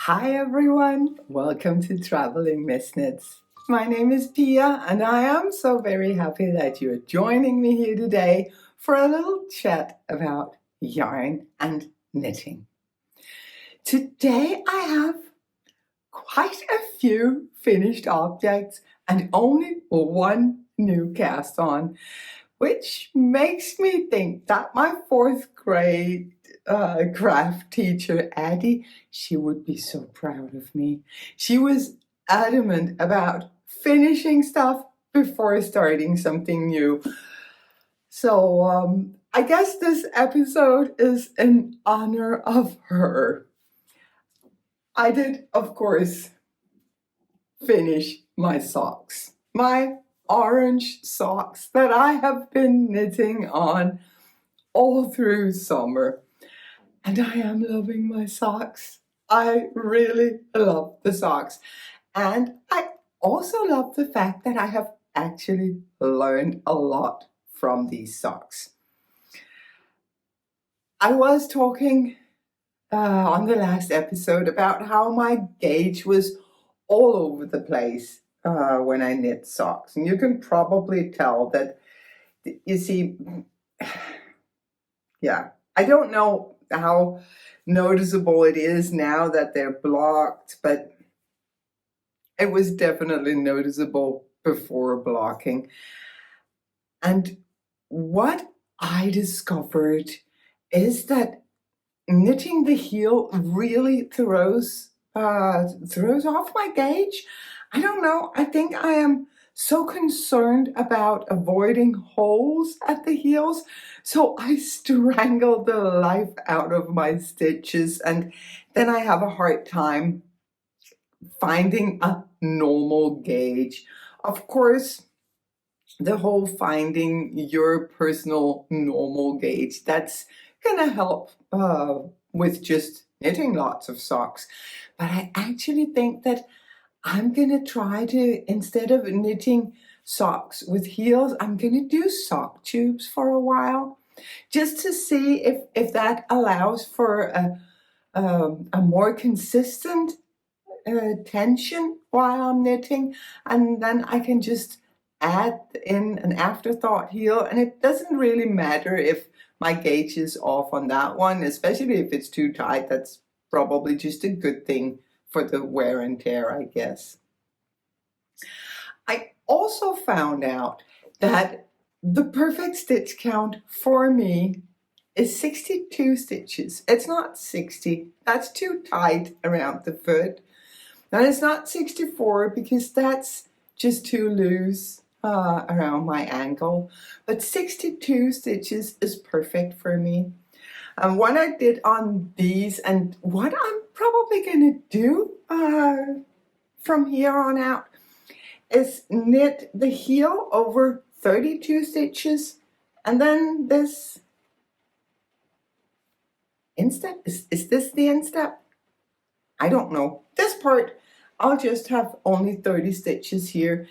Hi everyone, welcome to Traveling Misknits. My name is Pia and I am so very happy that you're joining me here today for a little chat about yarn and knitting. Today I have quite a few finished objects and only one new cast on, which makes me think that my fourth grade craft teacher, Addie, she would be so proud of me. She was adamant about finishing stuff before starting something new. So I guess this episode is in honor of her. I did, of course, finish my socks. My orange socks that I have been knitting on all through summer. And I am loving my socks. I really love the socks. And I also love the fact that I have actually learned a lot from these socks. I was talking on the last episode about how my gauge was all over the place when I knit socks. And you can probably tell that, you see, yeah, I don't know how noticeable it is now that they're blocked, but it was definitely noticeable before blocking. And what I discovered is that knitting the heel really throws off my gauge. I don't know. I think I am so concerned about avoiding holes at the heels, so I strangle the life out of my stitches, and then I have a hard time finding a normal gauge. Of course, the whole finding your personal normal gauge, that's gonna help with just knitting lots of socks. But I actually think that I'm gonna try to, instead of knitting socks with heels, I'm gonna do sock tubes for a while, just to see if that allows for a more consistent tension while I'm knitting, and then I can just add in an afterthought heel, and it doesn't really matter if my gauge is off on that one, especially if it's too tight. That's probably just a good thing for the wear and tear, I guess. I also found out that the perfect stitch count for me is 62 stitches. It's not 60. That's too tight around the foot. And it's not 64 because that's just too loose around my ankle. But 62 stitches is perfect for me. And what I did on these, and what I'm probably going to do from here on out, is knit the heel over 32 stitches, and then this instep. Is this the instep? I don't know. This part, I'll just have only 30 stitches here.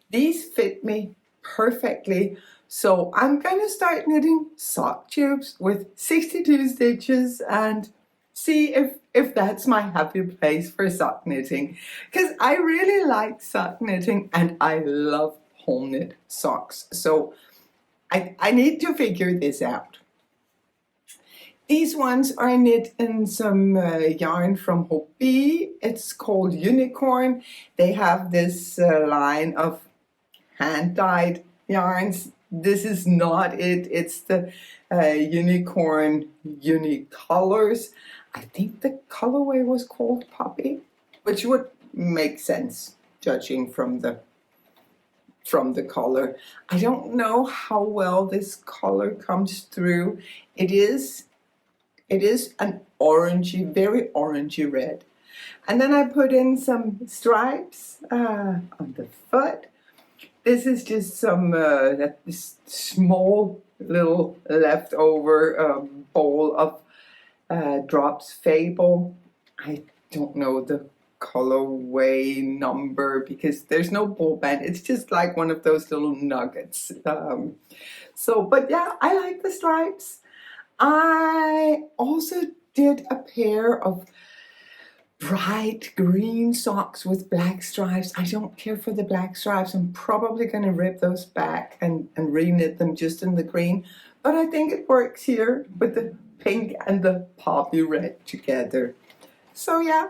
These fit me perfectly. So I'm going to start knitting sock tubes with 62 stitches and see if that's my happy place for sock knitting. Because I really like sock knitting and I love home knit socks. So I need to figure this out. These ones are knit in some yarn from Cupic. It's called Unicorn. They have this line of hand-dyed yarns. This is not it. It's the Unicorn Unicolors. I think the colorway was called Poppy, which would make sense judging from the color. I don't know how well this color comes through. It is an orangey, very orangey red. And then I put in some stripes on the foot. This is just some this small little leftover bowl of Drops Fable. I don't know the colorway number because there's no ball band. It's just like one of those little nuggets. But yeah, I like the stripes. I also did a pair of bright green socks with black stripes. I don't care for the black stripes. I'm probably going to rip those back and reknit them just in the green. But I think it works here with the pink and the poppy red together. So yeah,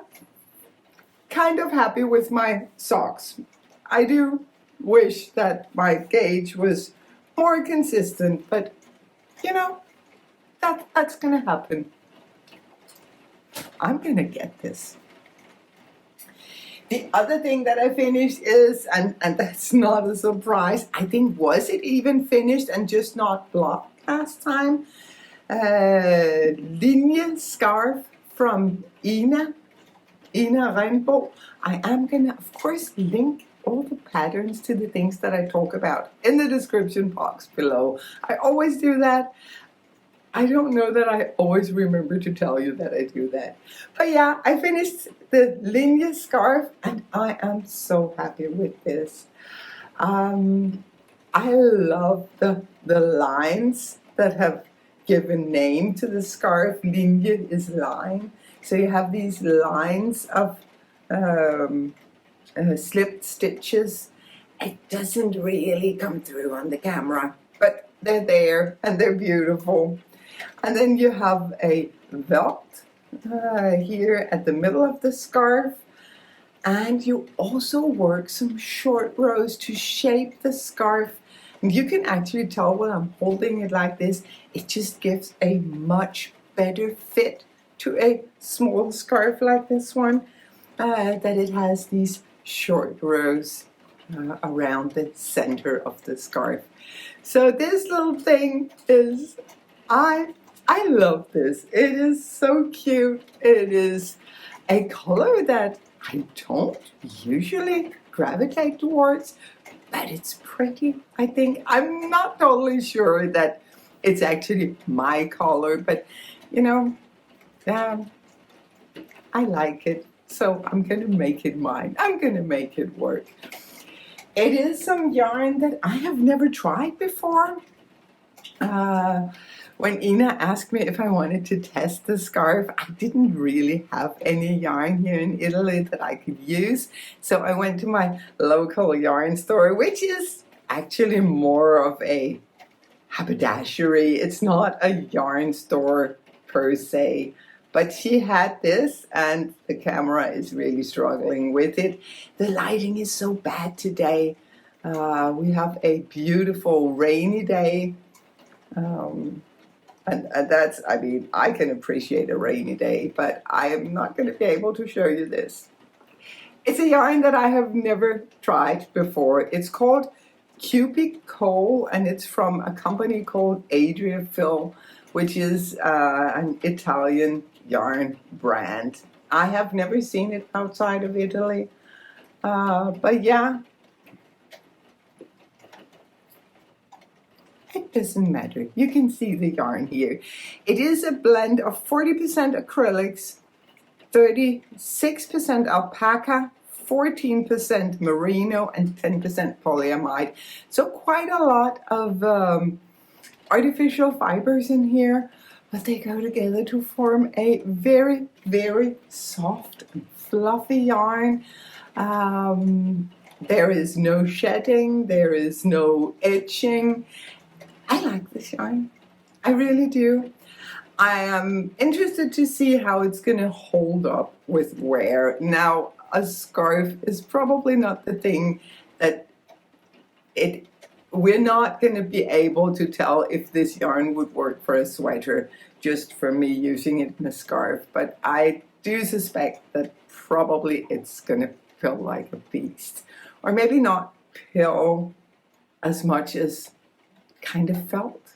kind of happy with my socks. I do wish that my gauge was more consistent, but you know, that's going to happen. I'm going to get this. The other thing that I finished is, and that's not a surprise, I think, was it even finished and just not blocked last time? Linea scarf from Ina Rainbow. I am going to, of course, link all the patterns to the things that I talk about in the description box below. I always do that. I don't know that I always remember to tell you that I do that. But yeah, I finished the Linea scarf and I am so happy with this. I love the lines that have given name to the scarf. Linea is line. So you have these lines of slipped stitches. It doesn't really come through on the camera, but they're there and they're beautiful. And then you have a velt here at the middle of the scarf. And you also work some short rows to shape the scarf. And you can actually tell when I'm holding it like this, it just gives a much better fit to a small scarf like this one, that it has these short rows around the center of the scarf. So this little thing is, I love this. It is so cute. It is a color that I don't usually gravitate towards, but it's pretty, I think. I'm not totally sure that it's actually my color, but you know, I like it. So I'm going to make it mine. I'm going to make it work. It is some yarn that I have never tried before. When Ina asked me if I wanted to test the scarf, I didn't really have any yarn here in Italy that I could use. So I went to my local yarn store, which is actually more of a haberdashery. It's not a yarn store per se. But she had this, and the camera is really struggling with it. The lighting is so bad today. We have a beautiful rainy day. And that's, I mean, I can appreciate a rainy day, but I am not going to be able to show you this. It's a yarn that I have never tried before. It's called Cupic Cole, and it's from a company called Adria Phil, which is an Italian yarn brand. I have never seen it outside of Italy, but yeah, it doesn't matter. You can see the yarn here. It is a blend of 40% acrylics, 36% alpaca, 14% merino, and 10% polyamide. So quite a lot of artificial fibers in here, but they go together to form a very, very soft and fluffy yarn. There is no shedding, there is no itching. I like this yarn. I really do. I am interested to see how it's going to hold up with wear. Now, a scarf is probably not the thing that we're not going to be able to tell if this yarn would work for a sweater just for me using it in a scarf, but I do suspect that probably it's going to feel like a beast, or maybe not pill as much as kind of felt.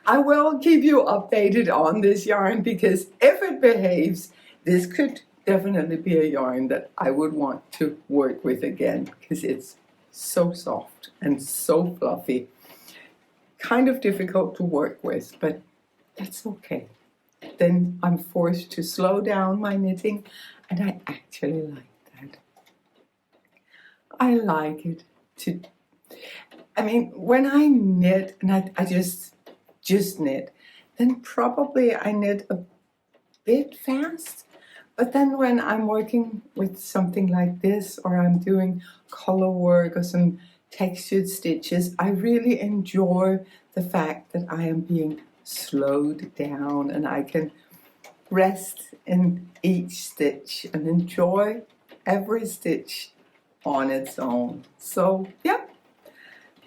I will keep you updated on this yarn, because if it behaves, this could definitely be a yarn that I would want to work with again, because it's so soft and so fluffy. Kind of difficult to work with, but that's okay. Then I'm forced to slow down my knitting, and I actually like that. I like it to, I mean, when I knit, and I just knit, then probably I knit a bit fast, But then when I'm working with something like this, or I'm doing color work or some textured stitches, I really enjoy the fact that I am being slowed down and I can rest in each stitch and enjoy every stitch on its own. So yeah,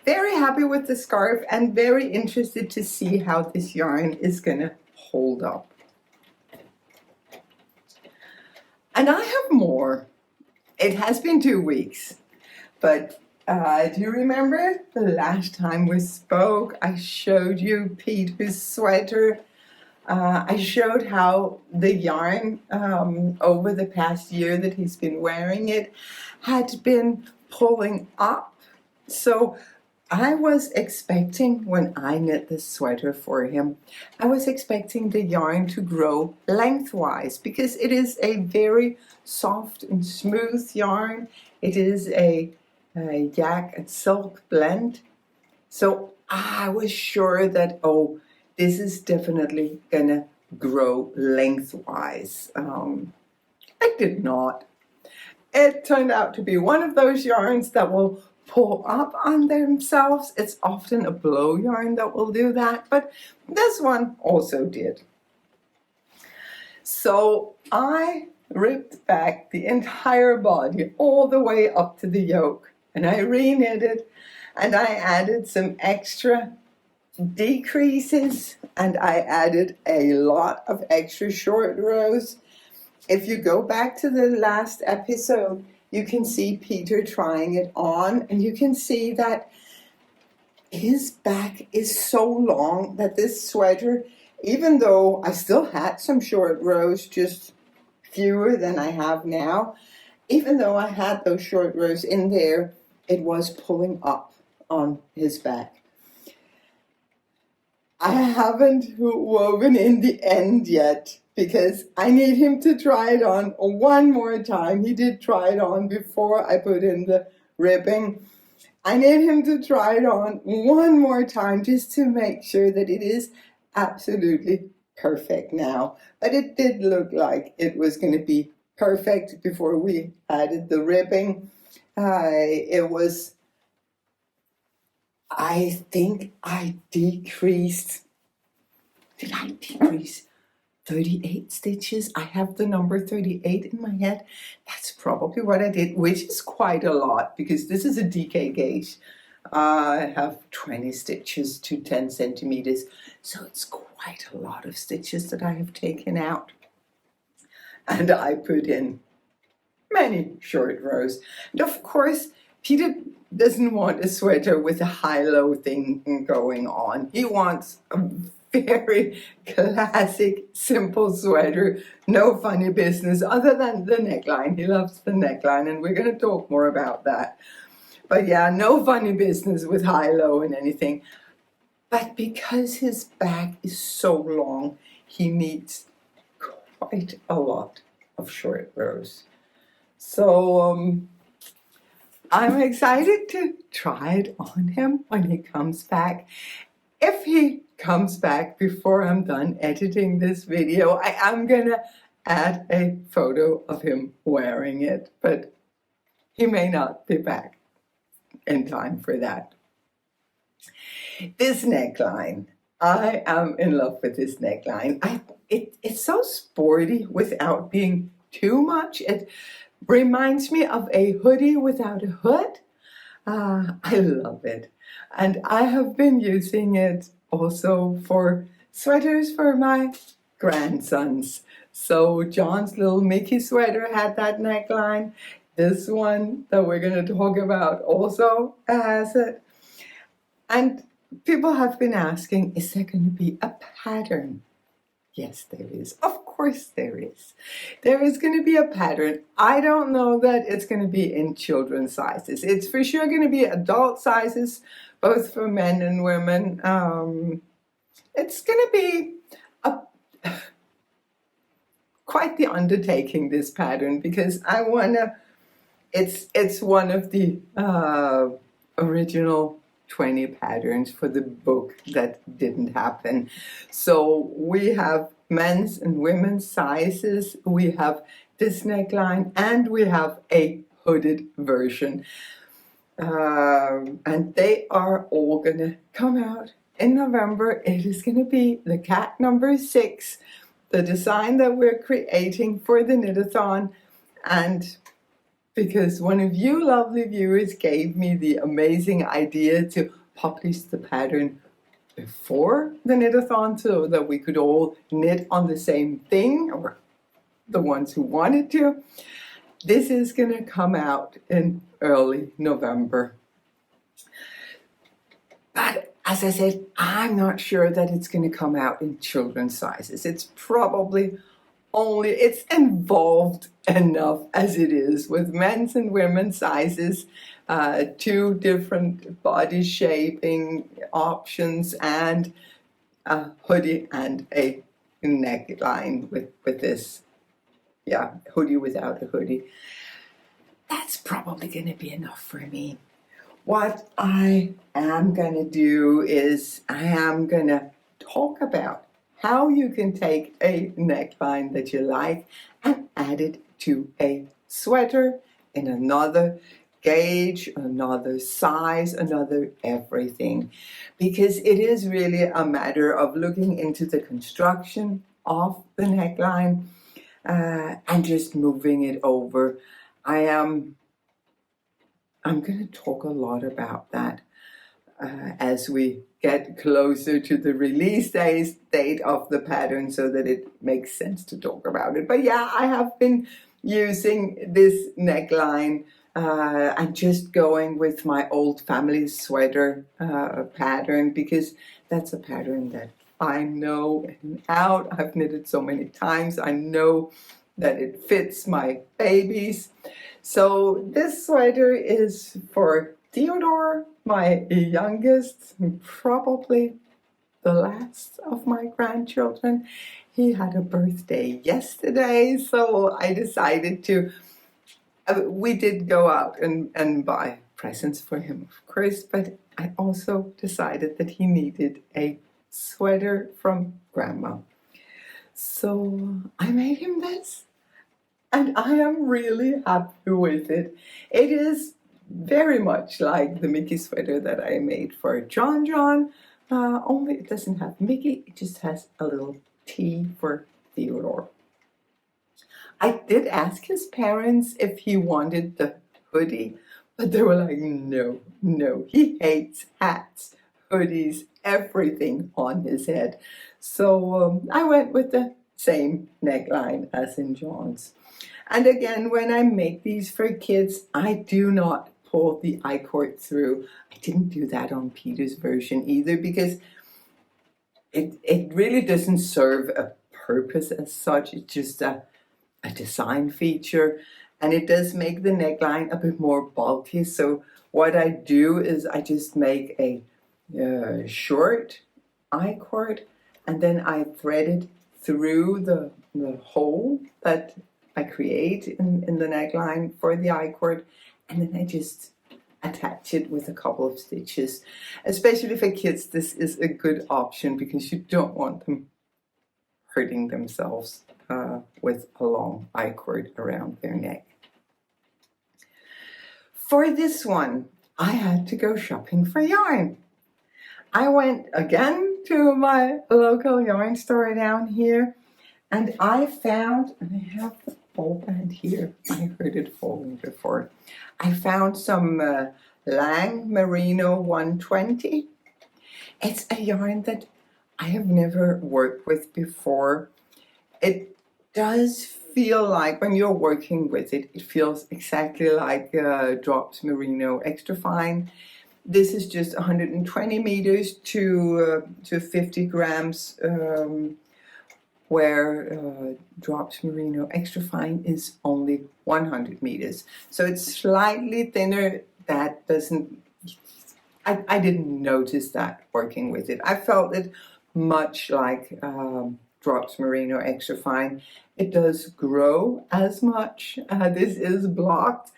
very happy with the scarf and very interested to see how this yarn is gonna hold up. And I have more. It has been 2 weeks, but do you remember the last time we spoke? I showed you Peter's sweater. I showed how the yarn over the past year that he's been wearing it had been pulling up. So I was expecting, when I knit this sweater for him, I was expecting the yarn to grow lengthwise because it is a very soft and smooth yarn. It is a yak and silk blend. So I was sure that, oh, this is definitely gonna grow lengthwise. It did not. It turned out to be one of those yarns that will pull up on themselves. It's often a blow yarn that will do that, but this one also did. So I ripped back the entire body all the way up to the yoke, and I re-knitted, and I added some extra decreases, and I added a lot of extra short rows. If you go back to the last episode, you can see Peter trying it on, and you can see that his back is so long that this sweater, even though I still had some short rows, just fewer than I have now, even though I had those short rows in there, it was pulling up on his back. I haven't woven in the end yet because I need him to try it on one more time. He did try it on before I put in the ribbing. I need him to try it on one more time just to make sure that it is absolutely perfect now. But it did look like it was going to be perfect before we added the ribbing. I think I decreased, did I decrease 38 stitches? I have the number 38 in my head. That's probably what I did, which is quite a lot because this is a DK gauge. I have 20 stitches to 10 centimeters, so it's quite a lot of stitches that I have taken out. And I put in many short rows. And of course, Peter doesn't want a sweater with a high-low thing going on. He wants a very classic, simple sweater, no funny business other than the neckline. He loves the neckline, and we're going to talk more about that. But yeah, no funny business with high-low and anything. But because his back is so long, he needs quite a lot of short rows. So I'm excited to try it on him when he comes back. If he comes back before I'm done editing this video, I am gonna add a photo of him wearing it, but he may not be back in time for that. This neckline, I am in love with this neckline. It's so sporty without being too much. It reminds me of a hoodie without a hood. I love it. And I have been using it also for sweaters for my grandsons. So John's little Mickey sweater had that neckline. This one that we're going to talk about also has it. And people have been asking, is there going to be a pattern? Yes, there is. Of course there is. There is going to be a pattern. I don't know that it's going to be in children's sizes. It's for sure going to be adult sizes, both for men and women. It's going to be quite the undertaking, this pattern, because I want to, it's one of the original 20 patterns for the book that didn't happen. So we have men's and women's sizes. We have this neckline, and we have a hooded version. And they are all gonna come out in November. It is gonna be the cat number 6, the design that we're creating for the Knit-a-thon. And because one of you lovely viewers gave me the amazing idea to publish the pattern before the Knit-a-thon so that we could all knit on the same thing, or the ones who wanted to. This is going to come out in early November. But as I said, I'm not sure that it's going to come out in children's sizes. It's probably it's involved enough as it is with men's and women's sizes, 2 different body shaping options, and a hoodie and a neckline with this, hoodie without a hoodie. That's probably going to be enough for me. What I am going to do is I am going to talk about how you can take a neckline that you like and add it to a sweater in another gauge, another size, another everything. Because it is really a matter of looking into the construction of the neckline and just moving it over. I'm going to talk a lot about that as we get closer to the release date of the pattern, so that it makes sense to talk about it. But yeah, I have been using this neckline. I'm just going with my old family sweater pattern, because that's a pattern that I know in and out. I've knitted so many times. I know that it fits my babies. So this sweater is for Theodore, my youngest, probably the last of my grandchildren. He had a birthday yesterday, so I decided to, we did go out and buy presents for him, of course, but I also decided that he needed a sweater from Grandma. So I made him this, and I am really happy with it. It is very much like the Mickey sweater that I made for John, only it doesn't have Mickey, it just has a little T for Theodore. I did ask his parents if he wanted the hoodie, but they were like, no, he hates hats, hoodies, everything on his head. So I went with the same neckline as in John's. And again, when I make these for kids, I do not pull the I-cord through. I didn't do that on Peter's version either, because it really doesn't serve a purpose as such. It's just a design feature, and it does make the neckline a bit more bulky. So what I do is I just make a short I-cord, and then I thread it through the hole that I create in the neckline for the I-cord, and then I just attach it with a couple of stitches. Especially for kids, this is a good option, because you don't want them hurting themselves with a long I-cord around their neck. For this one, I had to go shopping for yarn. I went again to my local yarn store down here, and I found, and I have the ball band here, I heard it falling before. I found some Lang Merino 120. It's a yarn that I have never worked with before. It does feel like, when you're working with it, it feels exactly like Drops Merino Extra Fine. This is just 120 meters to 50 grams, where Drops Merino Extra Fine is only 100 meters. So it's slightly thinner. That doesn't, I didn't notice that working with it. I felt it much like Drops Merino Extra Fine. It does grow as much. This is blocked,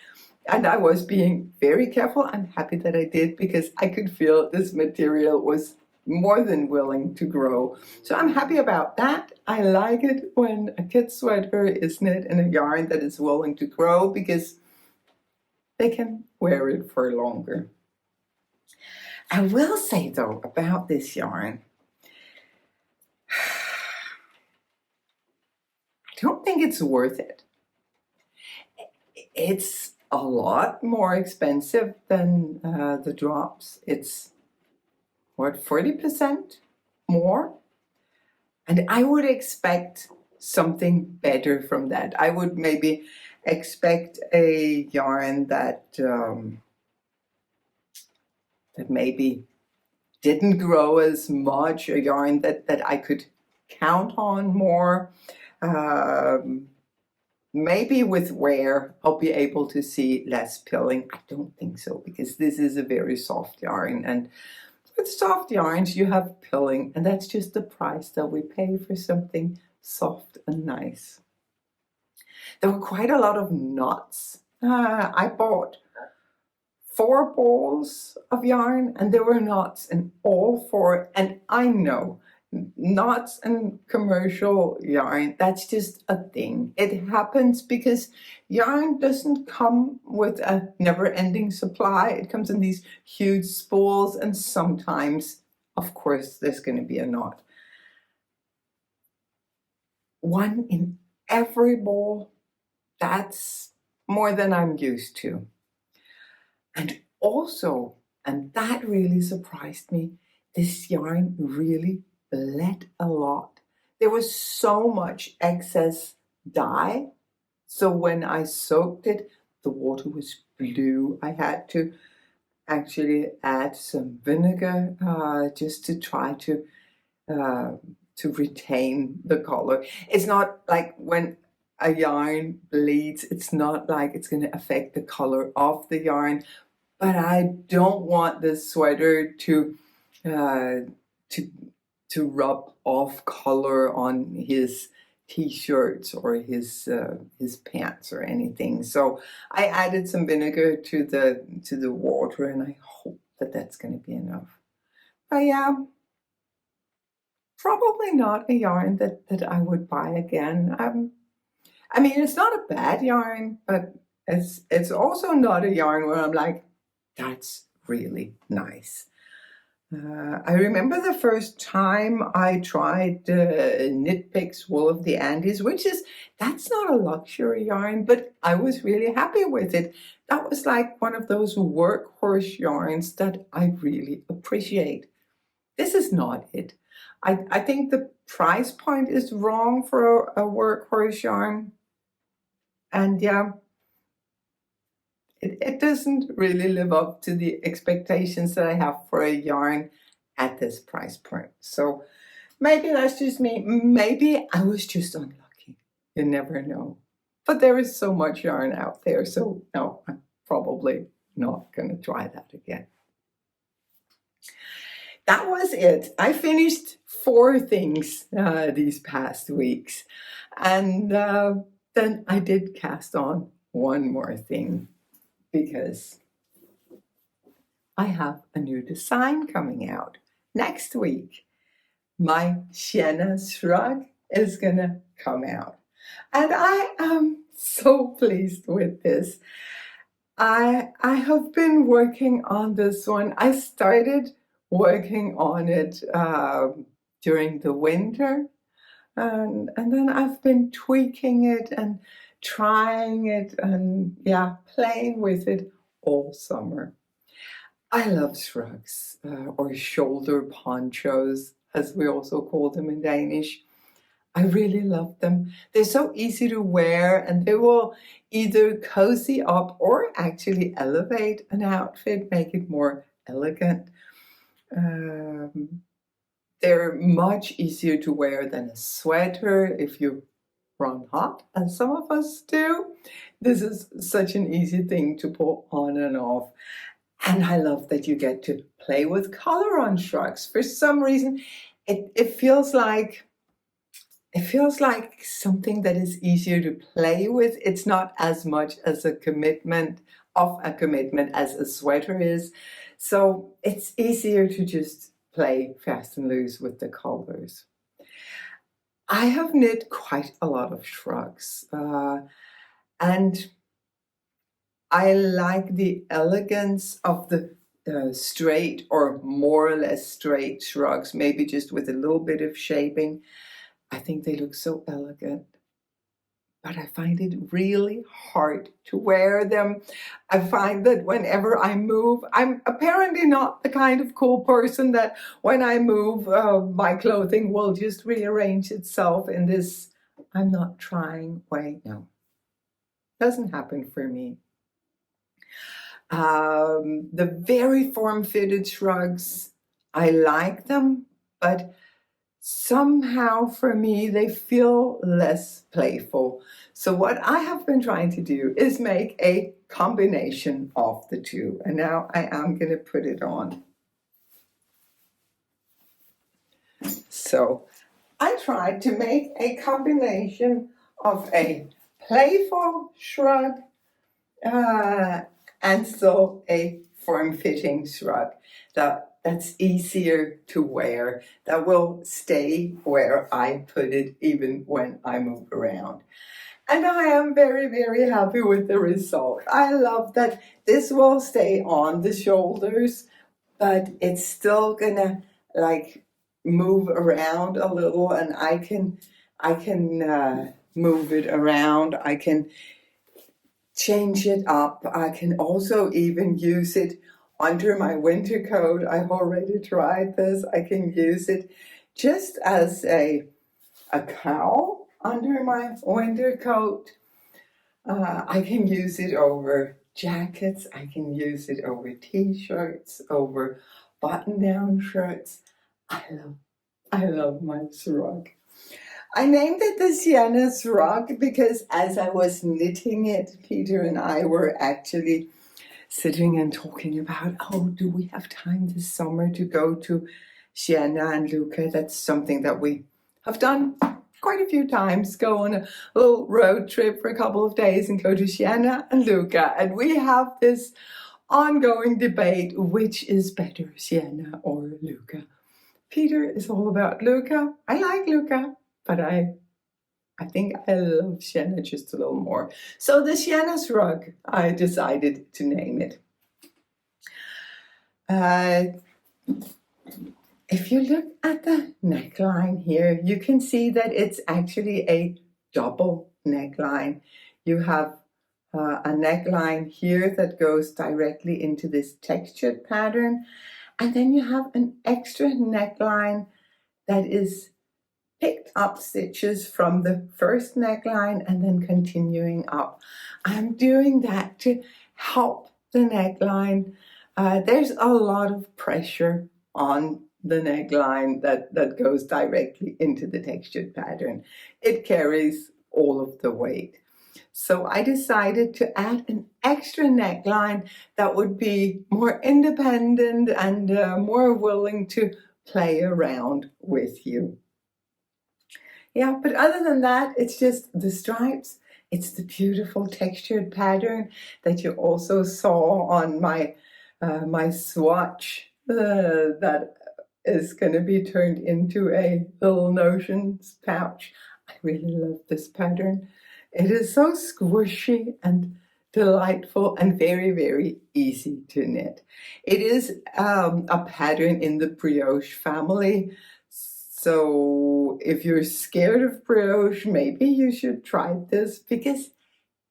and I was being very careful. I'm happy that I did, because I could feel this material was more than willing to grow. So I'm happy about that. I like it when a kid's sweater is knit in a yarn that is willing to grow because they can wear it for longer. I will say though about this yarn, I don't think it's worth it. It's a lot more expensive than the drops. It's what, 40% more? And I would expect something better from that. I would maybe expect a yarn that that maybe didn't grow as much, a yarn that I could count on more. Maybe with wear, I'll be able to see less pilling. I don't think so, because this is a very soft yarn, and with soft yarns you have pilling, and that's just the price that we pay for something soft and nice. There were quite a lot of knots. I bought 4 balls of yarn, and there were knots in all 4, and I know knots and commercial yarn, that's just a thing. It happens because yarn doesn't come with a never-ending supply. It comes in these huge spools, and sometimes, of course, there's going to be a knot. 1 in every ball, that's more than I'm used to. And also, and that really surprised me, this yarn really bled a lot. There was so much excess dye, so when I soaked it, the water was blue. I had to actually add some vinegar just to try to retain the color. It's not like when a yarn bleeds, it's not like it's going to affect the color of the yarn, but I don't want this sweater to rub off color on his t-shirts or his pants or anything. So I added some vinegar to the water, and I hope that that's going to be enough. But yeah, probably not a yarn that I would buy again. I mean, it's not a bad yarn, but it's also not a yarn where I'm like, that's really nice. I remember the first time I tried Knit Picks Wool of the Andes, that's not a luxury yarn, but I was really happy with it. That was like one of those workhorse yarns that I really appreciate. This is not it. I think the price point is wrong for a workhorse yarn. And yeah, it doesn't really live up to the expectations that I have for a yarn at this price point. So maybe that's just me. Maybe I was just unlucky. You never know. But there is so much yarn out there, so no, I'm probably not going to try that again. That was it. I finished 4 things these past weeks. And then I did cast on one more thing, because I have a new design coming out next week. My Sienna Shrug is gonna come out, and I am so pleased with this. I have been working on this one. I started working on it during the winter, and then I've been tweaking it and trying it and playing with it all summer. I love shrugs, or shoulder ponchos, as we also call them in Danish. I really love them. They're so easy to wear, and they will either cozy up or actually elevate an outfit, make it more elegant. They're much easier to wear than a sweater if you run hot, as some of us do. This is such an easy thing to put on and off. And I love that you get to play with color on shrugs. For some reason, it feels like something that is easier to play with. It's not as much as a commitment as a sweater is. So it's easier to just play fast and loose with the colors. I have knit quite a lot of shrugs, and I like the elegance of the straight or more or less straight shrugs, maybe just with a little bit of shaping. I think they look so elegant, but I find it really hard to wear them. I find that whenever I move, I'm apparently not the kind of cool person that when I move, my clothing will just rearrange itself in this I'm not trying way. No, doesn't happen for me. The very form-fitted shrugs, I like them, but somehow for me they feel less playful. So what I have been trying to do is make a combination of the two, and now I am going to put it on. So I tried to make a combination of a playful shrug and still a form-fitting shrug that's easier to wear, that will stay where I put it even when I move around. And I am very, very happy with the result. I love that this will stay on the shoulders, but it's still gonna like move around a little, and I can move it around. I can change it up. I can also even use it under my winter coat. I've already tried this. I can use it just as a cowl under my winter coat. I can use it over jackets. I can use it over t-shirts, over button-down shirts. I love my shrug. I named it the Sienna Shrug because as I was knitting it, Peter and I were actually sitting and talking about, oh, do we have time this summer to go to Sienna and Luca? That's something that we have done quite a few times, go on a little road trip for a couple of days and go to Sienna and Luca. And we have this ongoing debate, which is better, Sienna or Luca? Peter is all about Luca. I like Luca, but I think I love Sienna just a little more. So the Sienna Shrug, I decided to name it. If you look at the neckline here, you can see that it's actually a double neckline. You have a neckline here that goes directly into this textured pattern, and then you have an extra neckline that is picked up stitches from the first neckline and then continuing up. I'm doing that to help the neckline. There's a lot of pressure on the neckline that goes directly into the textured pattern. It carries all of the weight. So I decided to add an extra neckline that would be more independent and more willing to play around with you. Yeah, but other than that, it's just the stripes. It's the beautiful textured pattern that you also saw on my swatch that is going to be turned into a little notions pouch. I really love this pattern. It is so squishy and delightful and very, very easy to knit. It is a pattern in the brioche family. So if you're scared of brioche, maybe you should try this because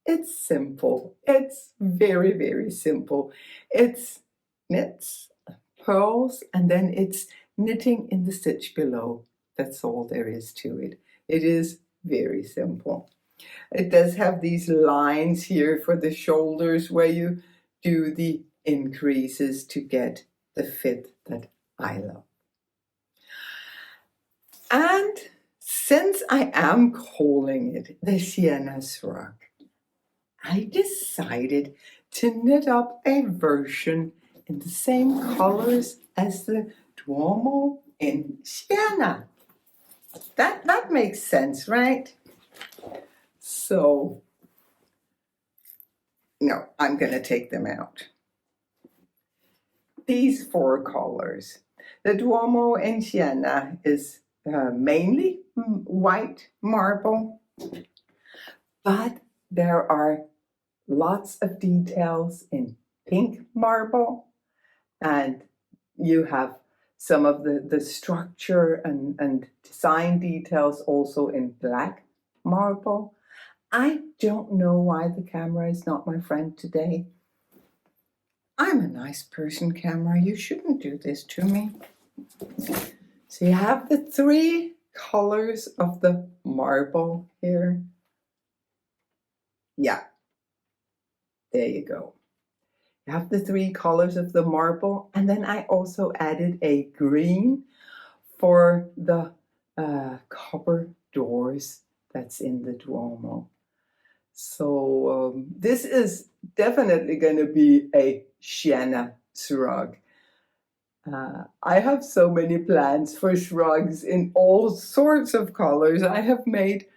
it's simple. It's very, very simple. It's knits, purls, and then it's knitting in the stitch below. That's all there is to it. It is very simple. It does have these lines here for the shoulders where you do the increases to get the fit that I love. And since I am calling it the Sienna Shrug, I decided to knit up a version in the same colors as the Duomo in Sienna. That makes sense, right? So, no, I'm going to take them out. These 4 colors. The Duomo in Siena is mainly white marble, but there are lots of details in pink marble, and you have some of the structure and design details also in black marble. I don't know why the camera is not my friend today. I'm a nice person, camera. You shouldn't do this to me. So you have the 3 colors of the marble here. Yeah, there you go. You have the 3 colors of the marble, and then I also added a green for the copper doors that's in the Duomo. So this is definitely going to be a Sienna Shrug. I have so many plans for shrugs in all sorts of colors. I have made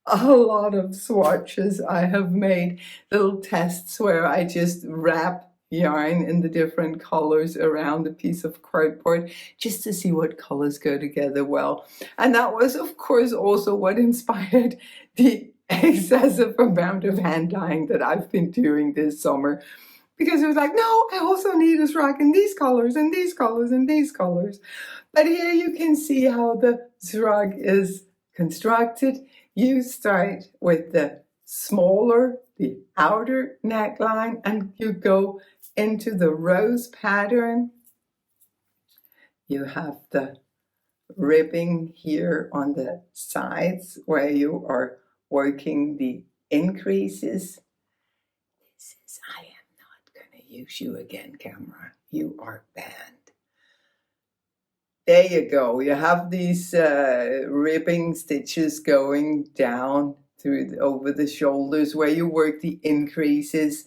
a lot of swatches. I have made little tests where I just wrap yarn in the different colors around a piece of cardboard just to see what colors go together well. And that was, of course, also what inspired the excessive amount of hand dyeing that I've been doing this summer. Because it was like, no, I also need a shrug in these colors and these colors and these colors. But here you can see how the shrug is constructed. You start with the smaller, the outer neckline, and you go into the rose pattern. You have the ribbing here on the sides where you are working the increases. This is, I am not going to use you again, camera. You are banned. There you go. You have these ribbing stitches going down through over the shoulders where you work the increases,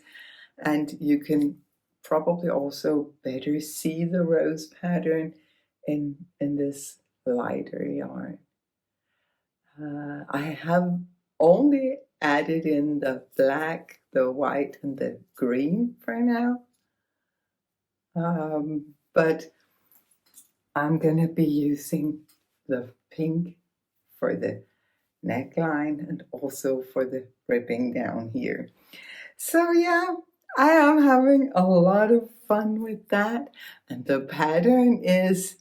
and you can probably also better see the rose pattern in this lighter yarn. I have only added in the black, the white, and the green for now, but I'm going to be using the pink for the neckline and also for the ribbing down here. So yeah, I am having a lot of fun with that. And the pattern is,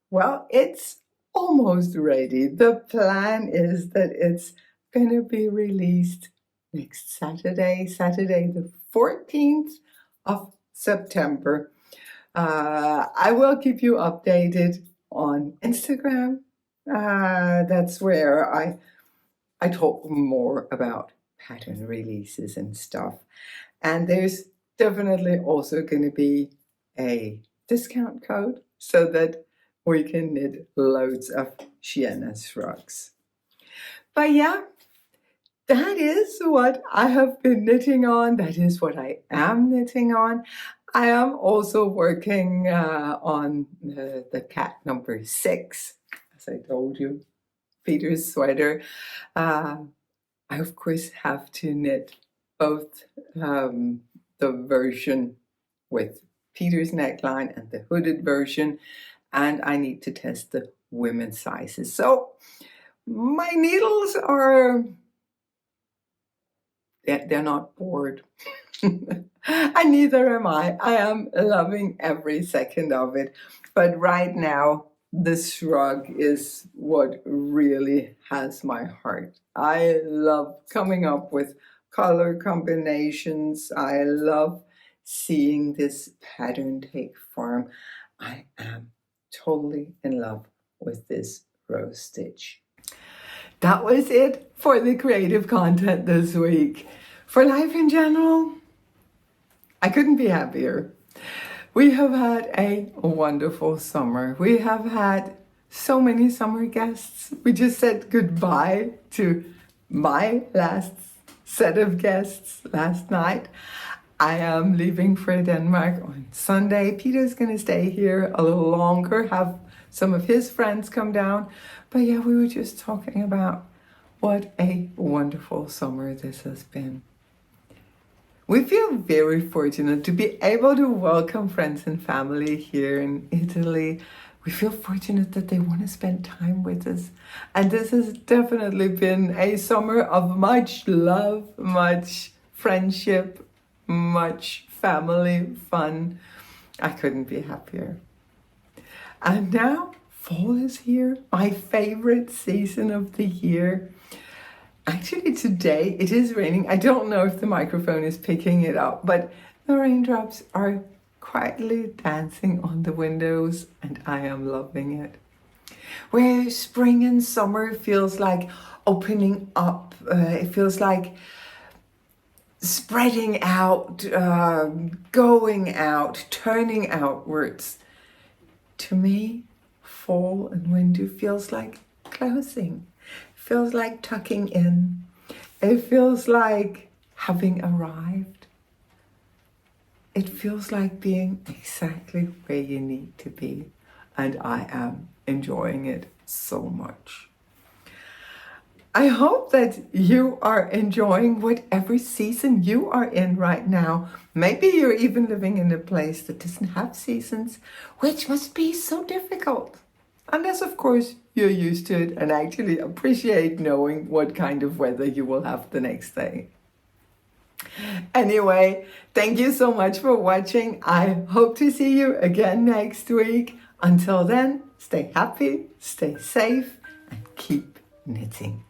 well, it's almost ready. The plan is that it's going to be released next Saturday, the 14th of September. I will keep you updated on Instagram. That's where I talk more about pattern releases and stuff. And there's definitely also going to be a discount code so that we can knit loads of Sienna Shrugs. But yeah, that is what I have been knitting on. That is what I am knitting on. I am also working on the cat number 6, as I told you, Peter's sweater. I, of course, have to knit both the version with Peter's neckline and the hooded version, and I need to test the women's sizes. So my needles are, they're not bored. And neither am I. I am loving every second of it. But right now, the shrug is what really has my heart. I love coming up with color combinations. I love seeing this pattern take form. I am totally in love with this rose stitch. That was it for the creative content this week. For life in general, I couldn't be happier. We have had a wonderful summer. We have had so many summer guests. We just said goodbye to my last set of guests last night. I am leaving for Denmark on Sunday. Peter's going to stay here a little longer, have some of his friends come down. But yeah, we were just talking about what a wonderful summer this has been. We feel very fortunate to be able to welcome friends and family here in Italy. we feel fortunate that they want to spend time with us. And this has definitely been a summer of much love, much friendship, much family fun. I couldn't be happier. And now fall is here, my favorite season of the year. Actually, today it is raining. I don't know if the microphone is picking it up, but the raindrops are quietly dancing on the windows, and I am loving it. Where spring and summer feels like opening up, it feels like spreading out, going out, turning outwards. To me, fall and winter feels like closing, feels like tucking in. It feels like having arrived. It feels like being exactly where you need to be, and I am enjoying it so much. I hope that you are enjoying whatever season you are in right now. Maybe you're even living in a place that doesn't have seasons, which must be so difficult. Unless, of course, you're used to it and actually appreciate knowing what kind of weather you will have the next day. Anyway, thank you so much for watching. I hope to see you again next week. Until then, stay happy, stay safe, and keep knitting.